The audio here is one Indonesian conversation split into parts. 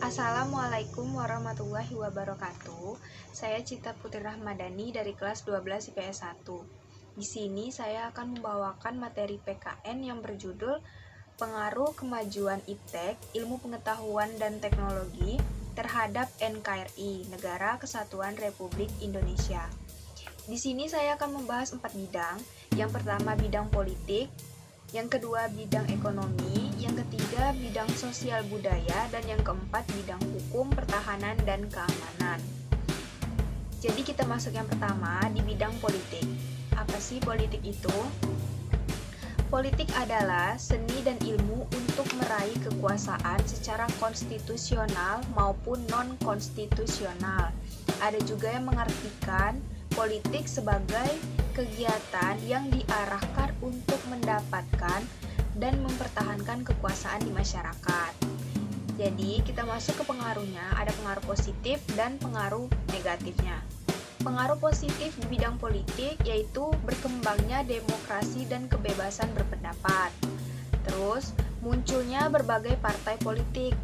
Assalamualaikum warahmatullahi wabarakatuh. Saya Cita Putri Rahmadani dari kelas 12 IPS 1. Di sini saya akan membawakan materi PKN yang berjudul Pengaruh Kemajuan IPTEK, Ilmu Pengetahuan dan Teknologi terhadap NKRI, Negara Kesatuan Republik Indonesia. Di sini saya akan membahas 4 bidang. Yang pertama bidang politik, yang kedua bidang ekonomi, yang ketiga bidang sosial budaya, dan yang keempat bidang hukum, pertahanan, dan keamanan. Jadi kita masuk yang pertama di bidang politik. Apa sih politik itu? Politik adalah seni dan ilmu untuk meraih kekuasaan secara konstitusional maupun non-konstitusional. Ada juga yang mengartikan politik sebagai kegiatan yang diarahkan untuk mendapatkan dan mempertahankan kekuasaan di masyarakat. Jadi kita masuk ke pengaruhnya, ada pengaruh positif dan pengaruh negatifnya. Pengaruh positif di bidang politik yaitu berkembangnya demokrasi dan kebebasan berpendapat. Terus munculnya berbagai partai politik.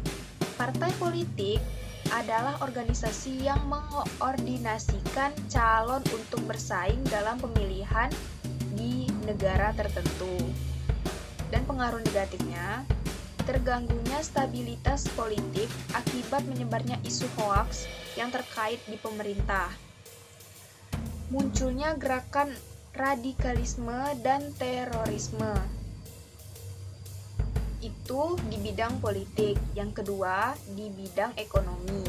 Partai politik adalah organisasi yang mengkoordinasikan calon untuk bersaing dalam pemilihan di negara tertentu. Dan pengaruh negatifnya, terganggunya stabilitas politik akibat menyebarnya isu hoaks yang terkait di pemerintah. Munculnya gerakan radikalisme dan terorisme. Itu di bidang politik. Yang kedua, di bidang ekonomi.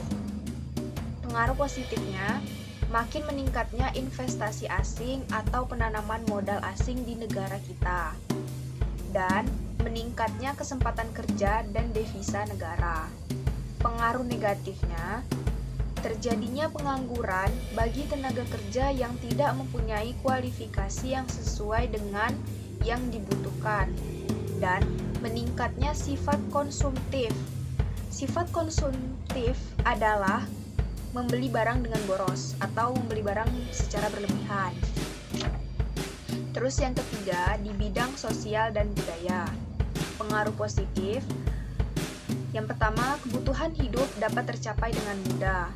Pengaruh positifnya, makin meningkatnya investasi asing atau penanaman modal asing di negara kita. Dan meningkatnya kesempatan kerja dan devisa negara. Pengaruh negatifnya, terjadinya pengangguran bagi tenaga kerja yang tidak mempunyai kualifikasi yang sesuai dengan yang dibutuhkan. Dan meningkatnya sifat konsumtif. Sifat konsumtif adalah membeli barang dengan boros atau membeli barang secara berlebihan. Terus yang ketiga, di bidang sosial dan budaya. Pengaruh positif. Yang pertama, kebutuhan hidup dapat tercapai dengan mudah.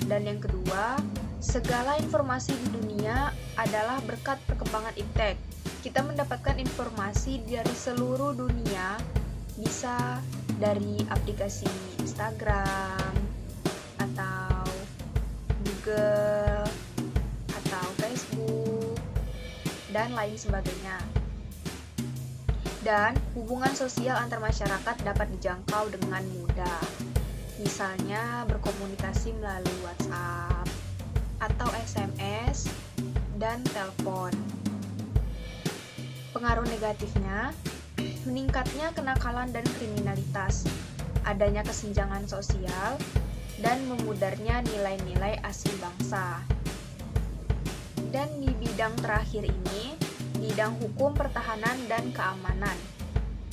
Dan yang kedua, segala informasi di dunia adalah berkat perkembangan IPTEK. Kita mendapatkan informasi dari seluruh dunia, bisa dari aplikasi Instagram, atau Google, atau Facebook, dan lain sebagainya. Dan hubungan sosial antar masyarakat dapat dijangkau dengan mudah. Misalnya berkomunikasi melalui WhatsApp, atau SMS, dan telepon. Pengaruh negatifnya, meningkatnya kenakalan dan kriminalitas, adanya kesenjangan sosial, dan memudarnya nilai-nilai asli bangsa. Dan di bidang terakhir ini, bidang hukum, pertahanan, dan keamanan.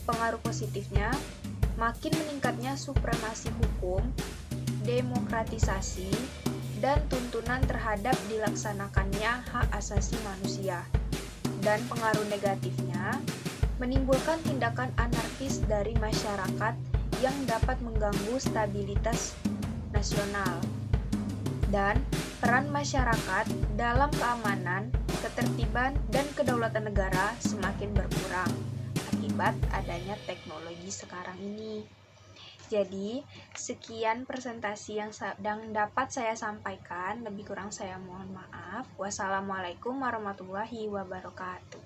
Pengaruh positifnya, makin meningkatnya supremasi hukum, demokratisasi, dan tuntunan terhadap dilaksanakannya hak asasi manusia. Dan pengaruh negatifnya, menimbulkan tindakan anarkis dari masyarakat yang dapat mengganggu stabilitas nasional. Dan peran masyarakat dalam keamanan, ketertiban, dan kedaulatan negara semakin berkurang akibat adanya teknologi sekarang ini. Jadi, sekian presentasi yang dapat saya sampaikan. Lebih kurang saya mohon maaf. Wassalamualaikum warahmatullahi wabarakatuh.